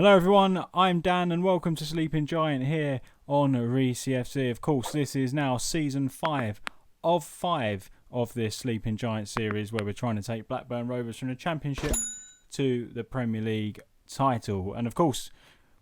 Hello everyone, I'm Dan and welcome to Sleeping Giant here on Reesy FC. Of course, this is now season 5 of this Sleeping Giant series where we're trying to take Blackburn Rovers from the Championship to the Premier League title. And of course,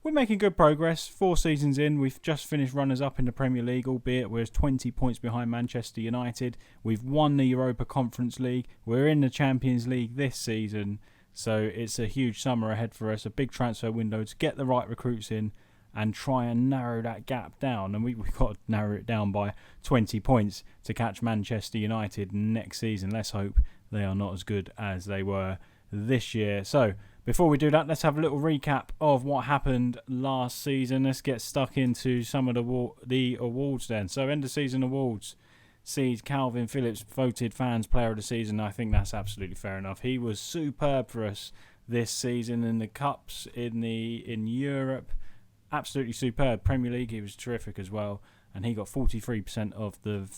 we're making good progress. 4 seasons in, we've just finished runners-up in the Premier League, albeit we're 20 points behind Manchester United. We've won the Europa Conference League. We're in the Champions League this season. So it's a huge summer ahead for us, a big transfer window to get the right recruits in and try and narrow that gap down. And we've got to narrow it down by 20 points to catch Manchester United next season. Let's hope they are not as good as they were this year. So before we do that, let's have a little recap of what happened last season. Let's get stuck into some of the awards then. So end of season awards. Sees Calvin Phillips voted Fans Player of the Season. I think that's absolutely fair enough. He was superb for us this season in the Cups, in Europe. Absolutely superb. Premier League, he was terrific as well. And he got 43% of the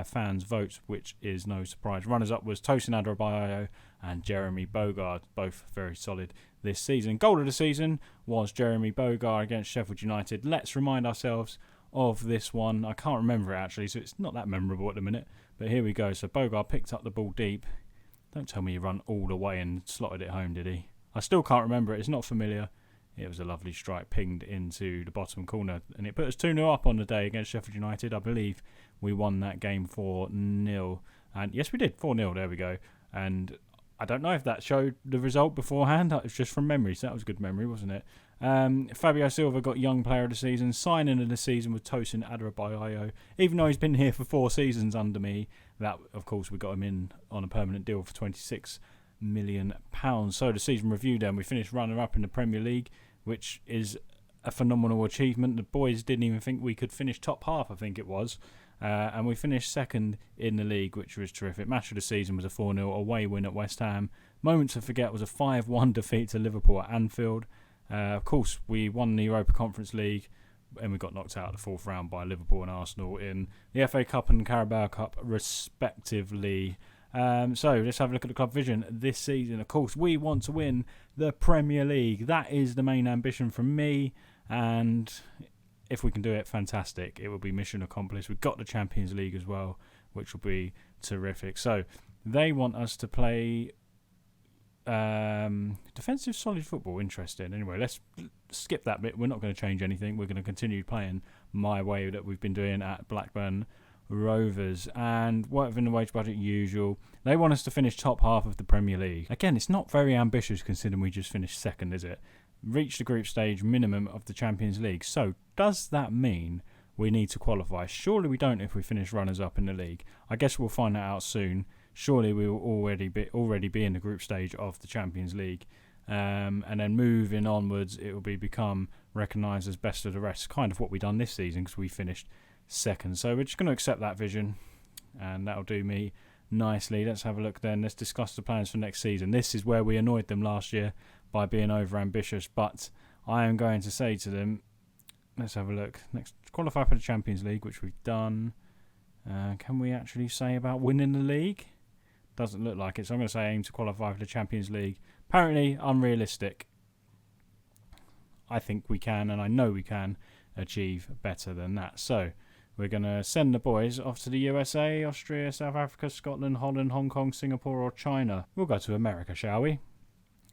fans' votes, which is no surprise. Runners-up was Tosin Adarabioyo and Jeremy Bogard, both very solid this season. Goal of the season was Jeremy Bogard against Sheffield United. Let's remind ourselves of this one. I can't remember it actually, so it's not that memorable at the minute. But here we go. So Bogard picked up the ball deep. Don't tell me he run all the way and slotted it home, did he? I still can't remember it. It's not familiar. It was a lovely strike pinged into the bottom corner. And it put us 2-0 up on the day against Sheffield United. I believe we won that game 4-0. And yes, we did. 4-0. There we go. And I don't know if that showed the result beforehand. It was just from memory. So that was good memory, wasn't it? Fabio Silva got Young Player of the Season. Signing of the season with Tosin Adarabioyo. Even though he's been here for 4 seasons under me, that of course we got him in on a permanent deal for £26 million. So the season review then, we finished runner-up in the Premier League, which is a phenomenal achievement. The boys didn't even think we could finish top half, I think it was. And we finished second in the league, which was terrific. Match of the season was a 4-0 away win at West Ham. Moment to forget was a 5-1 defeat to Liverpool at Anfield. Of course, we won the Europa Conference League and we got knocked out of the 4th round by Liverpool and Arsenal in the FA Cup and Carabao Cup, respectively. So let's have a look at the club vision this season. Of course, we want to win the Premier League. That is the main ambition from me. And if we can do it, fantastic. It will be mission accomplished. We've got the Champions League as well, which will be terrific. So they want us to play defensive solid football. Interesting. Anyway, let's skip that bit. We're not going to change anything. We're going to continue playing my way that we've been doing at Blackburn Rovers and work within the wage budget usual. They want us to finish top half of the Premier League. Again, it's not very ambitious considering we just finished second, is it? Reach the group stage minimum of the Champions League. So does that mean we need to qualify? Surely we don't if we finish runners up in the league. I guess we'll find that out soon. Surely we will already be in the group stage of the Champions League. And then moving onwards, it will become recognised as best of the rest. Kind of what we've done this season because we finished second. So we're just going to accept that vision. And that'll do me nicely. Let's have a look then. Let's discuss the plans for next season. This is where we annoyed them last year by being over ambitious. But I am going to say to them, let's have a look. Next, qualify for the Champions League, which we've done. Can we actually say about winning the league? Doesn't look like it. So I'm going to say aim to qualify for the Champions League. Apparently unrealistic. I think we can, and I know we can achieve better than that. So we're going to send the boys off to the USA, Austria, South Africa, Scotland, Holland, Hong Kong, Singapore or China. We'll go to America, shall we?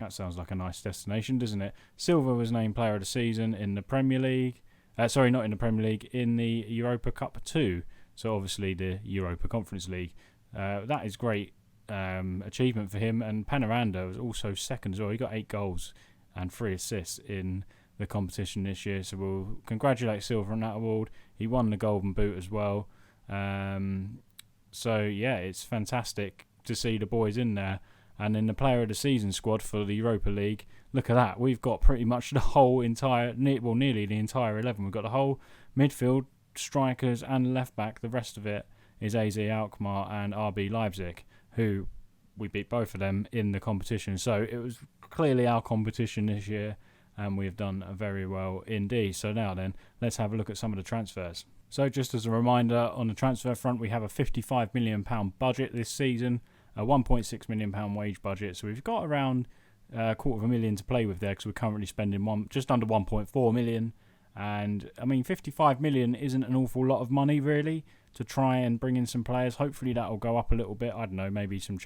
That sounds like a nice destination, doesn't it? Silva was named Player of the Season in the Premier League. Sorry, not in the Premier League, in the Europa Cup 2. So obviously the Europa Conference League. That is great achievement for him. And Panaranda was also second as well. He got 8 goals and 3 assists in the competition this year. So we'll congratulate Silva on that award. He won the Golden Boot as well. So yeah, it's fantastic to see the boys in there. And in the Player of the Season squad for the Europa League, look at that. We've got pretty much the whole nearly the entire 11. We've got the whole midfield, strikers and left back. The rest of it is AZ Alkmaar and RB Leipzig, who we beat both of them in the competition. So it was clearly our competition this year, and we've done very well indeed. So now then, let's have a look at some of the transfers. So just as a reminder, on the transfer front, we have a £55 million budget this season, a £1.6 million wage budget. So we've got around $250,000 to play with there, because we're currently spending just under 1.4 million. And I mean, 55 million isn't an awful lot of money really to try and bring in some players. Hopefully that will go up a little bit. I don't know, maybe some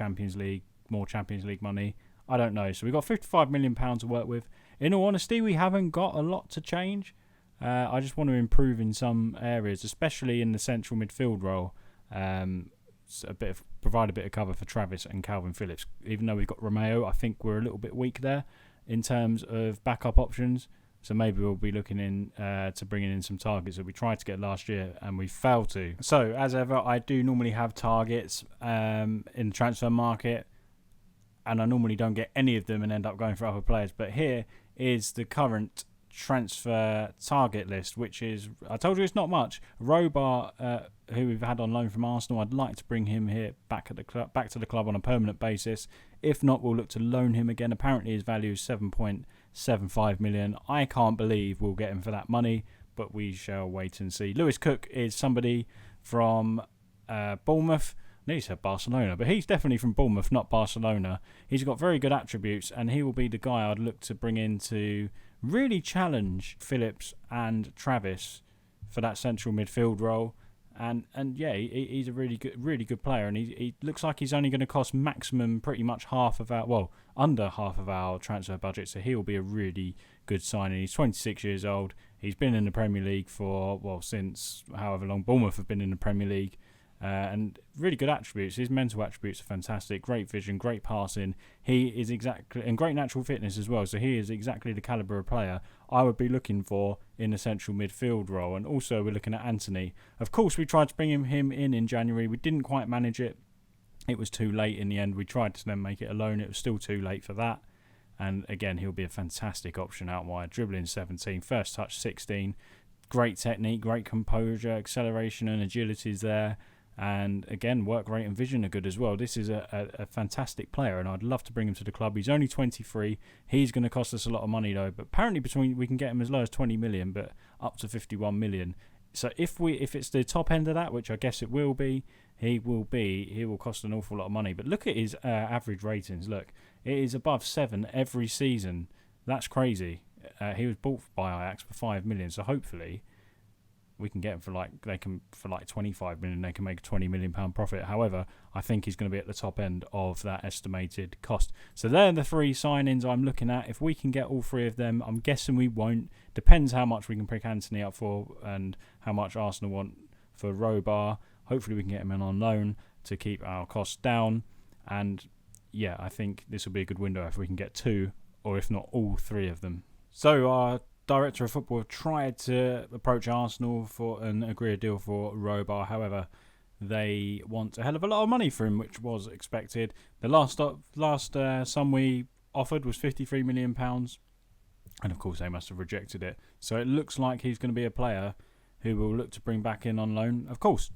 more Champions League money. I don't know. So we've got £55 million to work with. In all honesty, we haven't got a lot to change. I just want to improve in some areas, especially in the central midfield role. Provide a bit of cover for Travis and Calvin Phillips. Even though we've got Romeo, I think we're a little bit weak there in terms of backup options. So maybe we'll be looking in to bringing in some targets that we tried to get last year and we failed to. So as ever, I do normally have targets in the transfer market, and I normally don't get any of them and end up going for other players. But here is the current transfer target list, which is, I told you it's not much. Robar, who we've had on loan from Arsenal, I'd like to bring him here back to the club on a permanent basis. If not, we'll look to loan him again. Apparently his value is 7.75 million. I can't believe we'll get him for that money, but we shall wait and see. Lewis Cook is somebody from Bournemouth. I nearly said Barcelona, but he's definitely from Bournemouth, not Barcelona. He's got very good attributes, and he will be the guy I'd look to bring in to really challenge Phillips and Travis for that central midfield role. And yeah, he's a really good player, and he looks like he's only going to cost maximum pretty much under half of our transfer budget, so he'll be a really good signing. He's 26 years old. He's been in the Premier League since however long Bournemouth have been in the Premier League. And really good attributes. His mental attributes are fantastic. Great vision, great passing. And great natural fitness as well. So he is exactly the calibre of player I would be looking for in a central midfield role. And also we're looking at Anthony. Of course, we tried to bring him in January. We didn't quite manage it. It was too late in the end. We tried to then make it a loan. It was still too late for that. And again, he'll be a fantastic option out wide. Dribbling 17, first touch 16. Great technique, great composure, acceleration and agility is there. And again, work rate and vision are good as well. This is a fantastic player, and I'd love to bring him to the club. He's only 23. He's going to cost us a lot of money though. But apparently we can get him as low as 20 million, but up to 51 million. So if it's the top end of that, which I guess it will be, he will cost an awful lot of money. But look at his average ratings. Look, it is above 7 every season. That's crazy. He was bought by Ajax for 5 million. So hopefully we can get him for 25 million. They can make a £20 million profit. However, I think he's going to be at the top end of that estimated cost. So they're the 3 signings I'm looking at. If we can get all 3 of them, I'm guessing we won't. Depends how much we can pick Anthony up for and how much Arsenal want for Robar. Hopefully we can get him in on loan to keep our costs down. And yeah, I think this will be a good window if we can get 2 or if not all 3 of them. So our Director of Football tried to approach Arsenal and agree a deal for Robar. However, they want a hell of a lot of money for him, which was expected. The last sum we offered was £53 million, and of course they must have rejected it. So it looks like he's going to be a player who we'll look to bring back in on loan. Of course,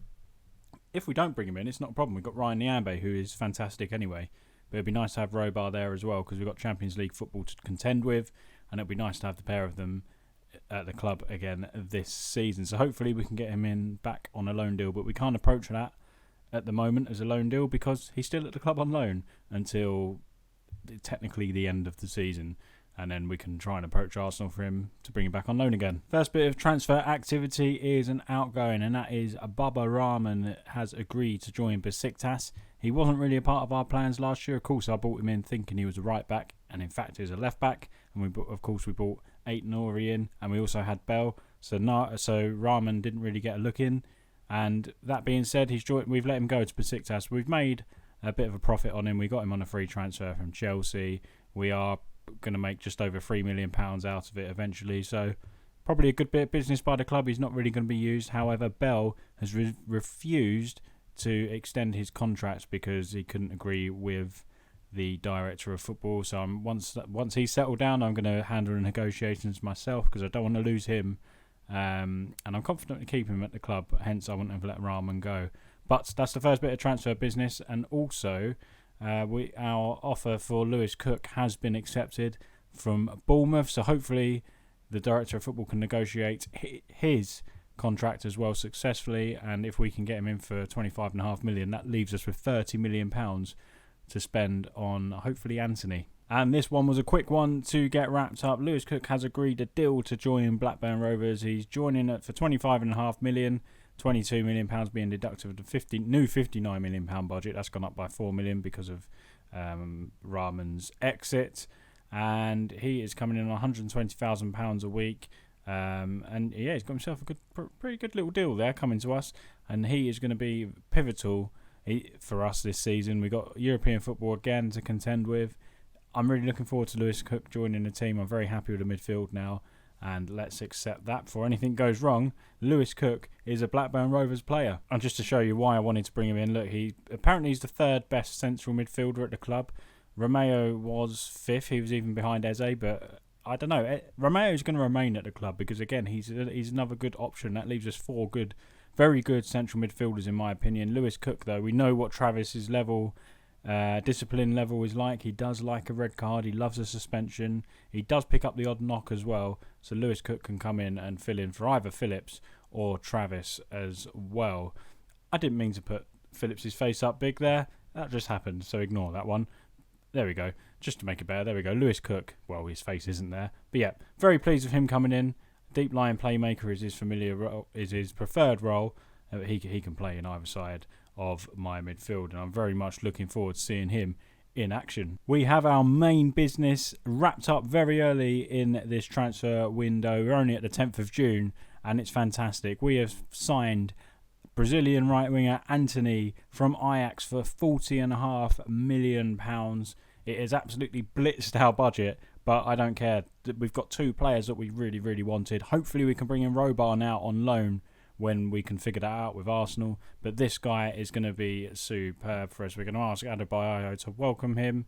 if we don't bring him in, it's not a problem. We've got Ryan Nyambe, who is fantastic anyway. But it'd be nice to have Robar there as well, because we've got Champions League football to contend with. And it'd be nice to have the pair of them at the club again this season. So hopefully we can get him in back on a loan deal. But we can't approach that at the moment as a loan deal because he's still at the club on loan until technically the end of the season. And then we can try and approach Arsenal for him to bring him back on loan again. First bit of transfer activity is an outgoing, and that is Baba Rahman has agreed to join Besiktas. He wasn't really a part of our plans last year. Of course, I brought him in thinking he was a right back, and in fact he was a left back. And we bought Ait Nouri in, and we also had Bell. So Rahman didn't really get a look in. And that being said, we've let him go to Besiktas. We've made a bit of a profit on him. We got him on a free transfer from Chelsea. We are going to make just over £3 million out of it eventually. So probably a good bit of business by the club. He's not really going to be used. However, Bell has refused to extend his contract because he couldn't agree with the director of football. So once he's settled down, I'm going to handle the negotiations myself because I don't want to lose him. And I'm confident to keep him at the club. Hence, I wouldn't have let Rahman go. But that's the first bit of transfer business. And also, our offer for Lewis Cook has been accepted from Bournemouth. So hopefully, the director of football can negotiate his contract as well successfully. And if we can get him in for £25.5 million, that leaves us with £30 million to spend on hopefully Anthony. And this one was a quick one to get wrapped up. Lewis Cook has agreed a deal to join Blackburn Rovers. He's joining it for £25.5 million, £22 million being deducted of the new £59 million budget. That's gone up by £4 million because of Rahman's exit. And he is coming in on £120,000 a week. And yeah, he's got himself a pretty good little deal there coming to us. And he is going to be pivotal for us this season. We've got European football again to contend with. I'm really looking forward to Lewis Cook joining the team. I'm very happy with the midfield now, and let's accept that. Before anything goes wrong, Lewis Cook is a Blackburn Rovers player. And just to show you why I wanted to bring him in, look, he's the third best central midfielder at the club. Romeo was fifth. He was even behind Eze, but I don't know. Romeo's going to remain at the club because, again, he's another good option. That leaves us four very good central midfielders, in my opinion. Lewis Cook, though, we know what Travis's discipline level is like. He does like a red card. He loves a suspension. He does pick up the odd knock as well. So Lewis Cook can come in and fill in for either Phillips or Travis as well. I didn't mean to put Phillips's face up big there. That just happened, so ignore that one. There we go. Just to make it better, there we go. Lewis Cook, well, his face isn't there. But yeah, very pleased with him coming in. Deep line playmaker is his preferred role. He can play in either side of my midfield, and I'm very much looking forward to seeing him in action. We have our main business wrapped up very early in this transfer window. We're only at the 10th of June, and it's fantastic. We have signed Brazilian right winger Anthony from Ajax for £40.5 million. It has absolutely blitzed our budget, but I don't care. We've got two players that we really, really wanted. Hopefully we can bring in Robar now on loan when we can figure that out with Arsenal. But this guy is going to be superb for us. We're going to ask Adebayo to welcome him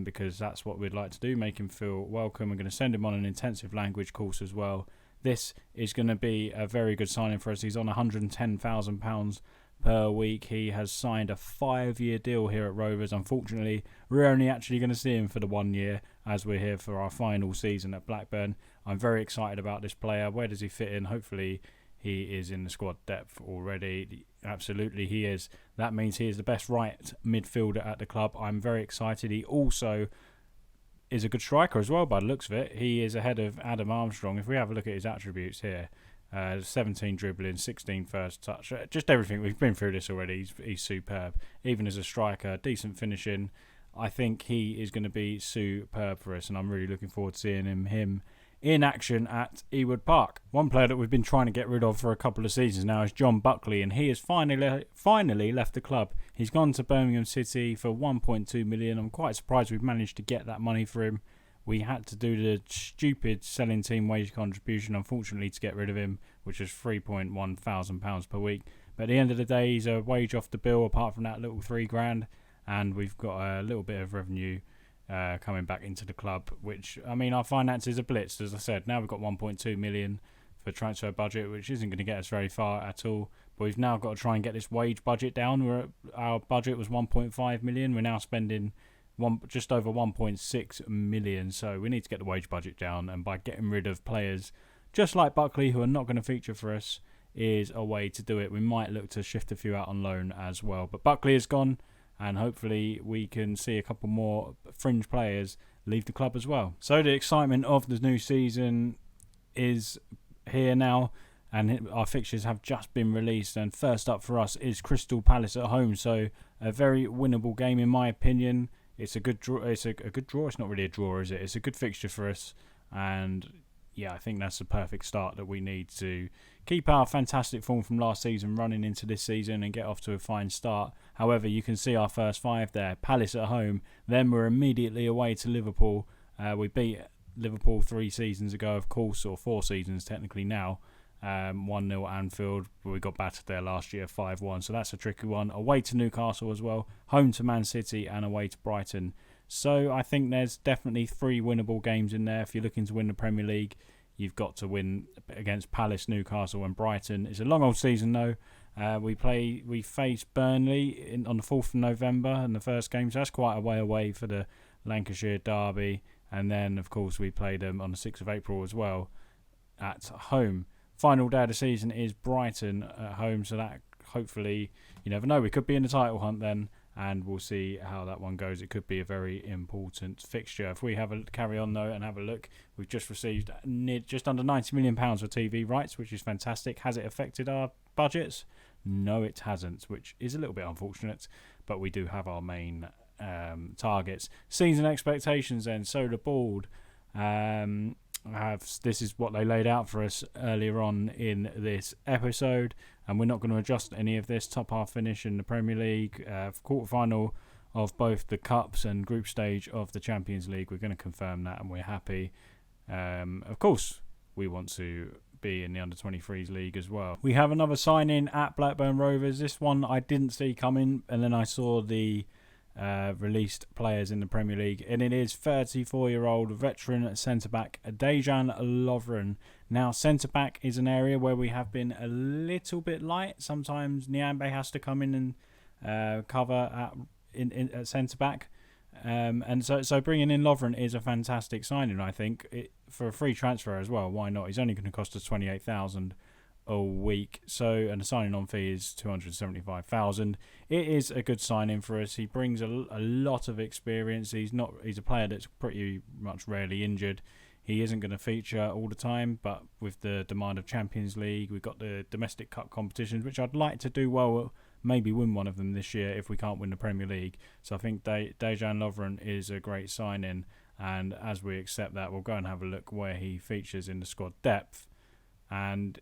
because that's what we'd like to do, make him feel welcome. We're going to send him on an intensive language course as well. This is going to be a very good signing for us. He's on £110,000 per week. He has signed a 5-year deal here at Rovers. Unfortunately, we're only actually going to see him for the 1 year as we're here for our final season at Blackburn. I'm very excited about this player. Where does he fit in? Hopefully he is in the squad depth already. Absolutely he is. That means he is the best right midfielder at the club. I'm very excited. He also is a good striker as well by the looks of it. He is ahead of Adam Armstrong. If we have a look at his attributes here, 17 dribbling, 16 first touch, just everything. We've been through this already. He's superb. Even as a striker, decent finishing. I think he is going to be superb for us, and I'm really looking forward to seeing him in action at Ewood Park. One player that we've been trying to get rid of for a couple of seasons now is John Buckley, and he has finally left the club. He's gone to Birmingham City for £1.2 million. I'm quite surprised we've managed to get that money for him. We had to do the stupid selling team wage contribution, unfortunately, to get rid of him, which was £3,100 per week. But at the end of the day, he's a wage off the bill, apart from that little £3,000, and we've got a little bit of revenue coming back into the club, which, I mean, our finances are blitzed, as I said. Now we've got 1.2 million for transfer budget, which isn't going to get us very far at all. But we've now got to try and get this wage budget down. Our budget was 1.5 million. We're now spending just over 1.6 million. So we need to get the wage budget down, and by getting rid of players just like Buckley, who are not going to feature for us, is a way to do it. We might look to shift a few out on loan as well. But Buckley is gone, and hopefully we can see a couple more fringe players leave the club as well. So the excitement of the new season is here now, and our fixtures have just been released. And first up for us is Crystal Palace at home. So a very winnable game, in my opinion. It's a good draw. It's a good draw. It's not really a draw, is it? It's a good fixture for us. And yeah, I think that's the perfect start that we need to keep our fantastic form from last season running into this season and get off to a fine start. However, you can see our first five there. Palace at home. Then we're immediately away to Liverpool. We beat Liverpool 3 seasons ago, of course, or 4 seasons technically now. 1-0 Anfield. We got battered there last year 5-1. So that's a tricky one. Away to Newcastle as well. Home to Man City and away to Brighton. So I think there's definitely 3 winnable games in there. If you're looking to win the Premier League, you've got to win against Palace, Newcastle and Brighton. It's a long old season though. We face Burnley on the 4th of November in the first game. So that's quite a way away for the Lancashire derby. And then, of course, we play them on the 6th of April as well at home. Final day of the season is Brighton at home. So that, hopefully, you never know, we could be in the title hunt then. and we'll see how that one goes. It could be a very important fixture. If we carry on though and have a look, we've just received just under £90 million for TV rights, which is fantastic. Has it affected our budgets? No, it hasn't, which is a little bit unfortunate, but we do have our main targets. Season expectations then. So the board this is what they laid out for us earlier on in this episode, and we're not going to adjust any of this. Top half finish in the Premier League, quarter-final of both the Cups and group stage of the Champions League. We're going to confirm that, and we're happy. Of course, we want to be in the under-23s league as well. We have another sign-in at Blackburn Rovers. This one I didn't see coming, and then I saw the released players in the Premier League, and it is 34-year-old veteran centre-back Dejan Lovren. Now, centre-back is an area where we have been a little bit light. Sometimes Nyambe has to come in and cover at centre-back, and so bringing in Lovren is a fantastic signing, I think, for a free transfer as well. Why not? He's only going to cost us $28,000 a week, and the signing on fee is $275,000. It is a good signing for us. He brings a lot of experience. He's a player that's pretty much rarely injured. He isn't going to feature all the time, but with the demand of Champions League, we've got the domestic cup competitions, which I'd like to do well, maybe win one of them this year if we can't win the Premier League. So I think Dejan Lovren is a great signing, and as we accept that, we'll go and have a look where he features in the squad depth. And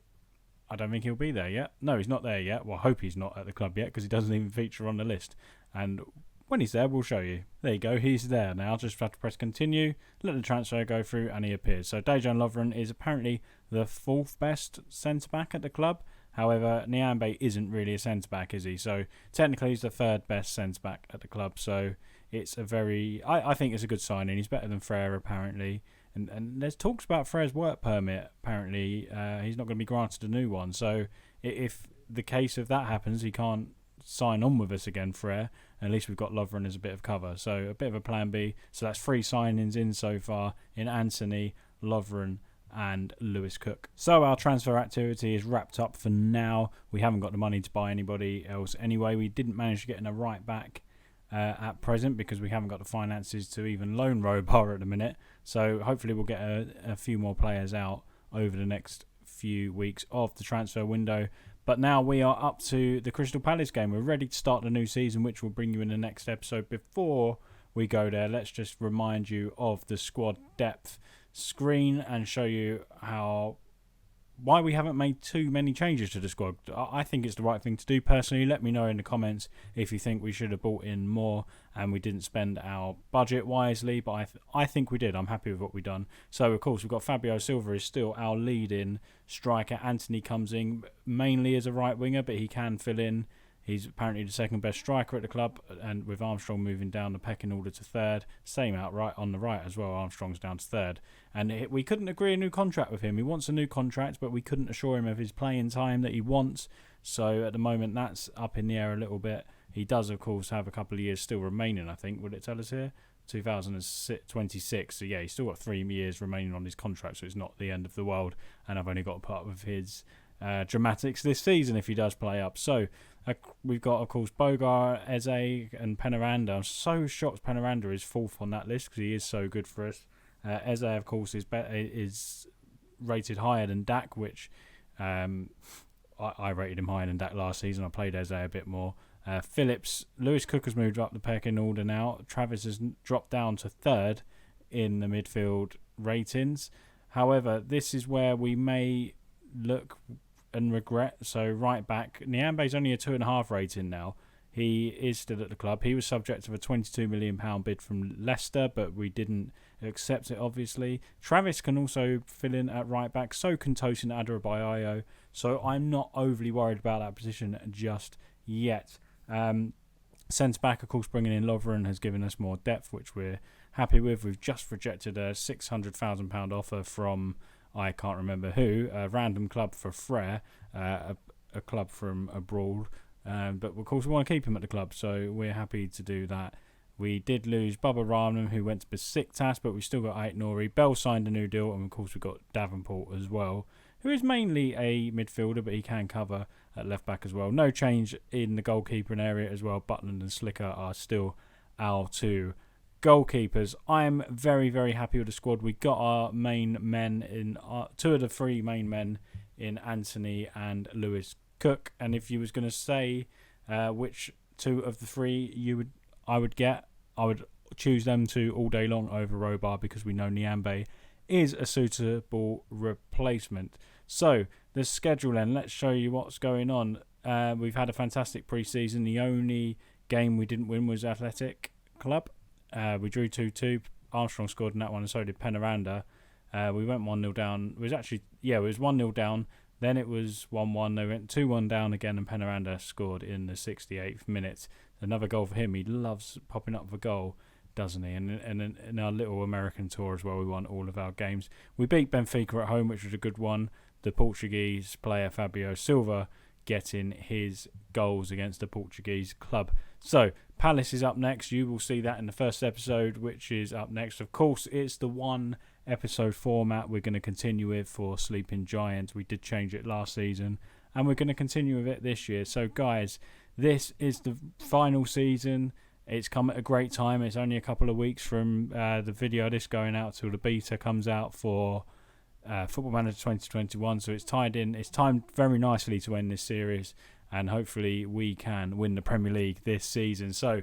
I don't think he'll be there yet. No, he's not there yet. Well, I hope he's not at the club yet, because he doesn't even feature on the list. And when he's there, we'll show you. There you go. He's there now. Just have to press continue, let the transfer go through, and he appears. So Dejan Lovren is apparently the fourth best centre-back at the club. However, Nyambe isn't really a centre-back, is he? So technically he's the third best centre-back at the club. So it's I think it's a good signing. He's better than Frere, apparently. And there's talks about Frere's work permit. Apparently, he's not going to be granted a new one. So if the case of that happens, he can't sign on with us again, Frere. At least we've got Lovren as a bit of cover. So a bit of a plan B. So that's 3 signings in so far in Anthony, Lovren and Lewis Cook. So our transfer activity is wrapped up for now. We haven't got the money to buy anybody else anyway. We didn't manage to get in a right back at present, because we haven't got the finances to even loan Robar at the minute. So hopefully we'll get a few more players out over the next few weeks of the transfer window. But now we are up to the Crystal Palace game. We're ready to start the new season, which we'll bring you in the next episode. Before we go there, let's just remind you of the squad depth screen and show you why we haven't made too many changes to the squad. I think it's the right thing to do personally. Let me know in the comments if you think we should have brought in more and we didn't spend our budget wisely, but I think we did. I'm happy with what we've done. So, of course, we've got Fabio Silva is still our lead-in striker. Anthony comes in mainly as a right winger, but he can fill in. He's apparently the second best striker at the club, and with Armstrong moving down the pecking order to third. Same outright on the right as well. Armstrong's down to third. And we couldn't agree a new contract with him. He wants a new contract, but we couldn't assure him of his playing time that he wants. So at the moment, that's up in the air a little bit. He does, of course, have a couple of years still remaining, I think. Would it tell us here? 2026. So, yeah, he's still got 3 years remaining on his contract, so it's not the end of the world. And I've only got a part of his dramatics this season if he does play up. So we've got, of course, Bogar, Eze and Penaranda. I'm so shocked Penaranda is fourth on that list because he is so good for us. Eze, of course, is rated higher than Dak, which I rated him higher than Dak last season. I played Eze a bit more. Phillips, Lewis Cook has moved up the pecking order now. Travis has dropped down to third in the midfield ratings. However, this is where we may look and regret. So right back, Nyambe's only a 2.5 rating now. He is still at the club. He was subject to a £22 million bid from Leicester, but we didn't accept it, obviously. Travis can also fill in at right back. So can Tosin Adarabioyo. So I'm not overly worried about that position just yet. Centre back, of course, bringing in Lovren has given us more depth, which we're happy with. We've just rejected a £600,000 offer from I can't remember who, a random club for Frere, a club from abroad. But of course we want to keep him at the club, so we're happy to do that. We did lose Bubba Rahman, who went to Besiktas, but we still got Ait Nouri. Bell signed a new deal, and of course we've got Davenport as well. who is mainly a midfielder, but he can cover at left back as well. No change in the goalkeeping area as well. Butland and Slicker are still our two goalkeepers. I'm very, very happy with the squad. We got our main men in two of the three main men in Anthony and Lewis Cook. And if you was going to say which two of the three I would choose them two all day long over Robar, because we know Niambe is a suitable replacement. So the schedule then, let's show you what's going on. We've had a fantastic pre-season. The only game we didn't win was Athletic Club. We drew 2-2. Armstrong scored in that one, and so did Penaranda. We went 1-0 down. It was 1-0 down. Then it was 1-1. They went 2-1 down again, and Penaranda scored in the 68th minute. Another goal for him. He loves popping up for goal, doesn't he? And in our little American tour as well, we won all of our games. We beat Benfica at home, which was a good one. The Portuguese player Fabio Silva getting his goals against the Portuguese club. So Palace is up next. You will see that in the first episode, which is up next. Of course, it's the one episode format we're going to continue with for Sleeping Giants. We did change it last season, and we're going to continue with it this year. So guys, this is the final season. It's come at a great time. It's only a couple of weeks from the video this going out till the beta comes out for Football Manager 2021. So it's timed very nicely to end this series, and hopefully we can win the Premier League this season. So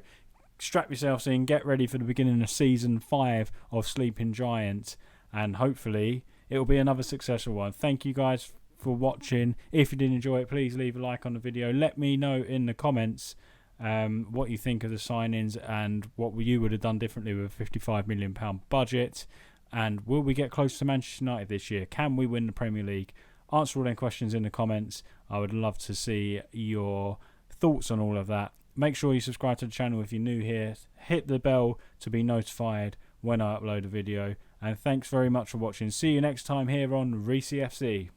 strap yourselves in, get ready for the beginning of season 5 of Sleeping Giants, and hopefully it will be another successful one. Thank you guys for watching. If you did enjoy it, please leave a like on the video. Let me know in the comments what you think of the signings and what you would have done differently with a £55 million budget. And will we get close to Manchester United this year? Can we win the Premier League? Answer all them questions in the comments. I would love to see your thoughts on all of that. Make sure you subscribe to the channel if you're new here. Hit the bell to be notified when I upload a video. And thanks very much for watching. See you next time here on Reesy FC.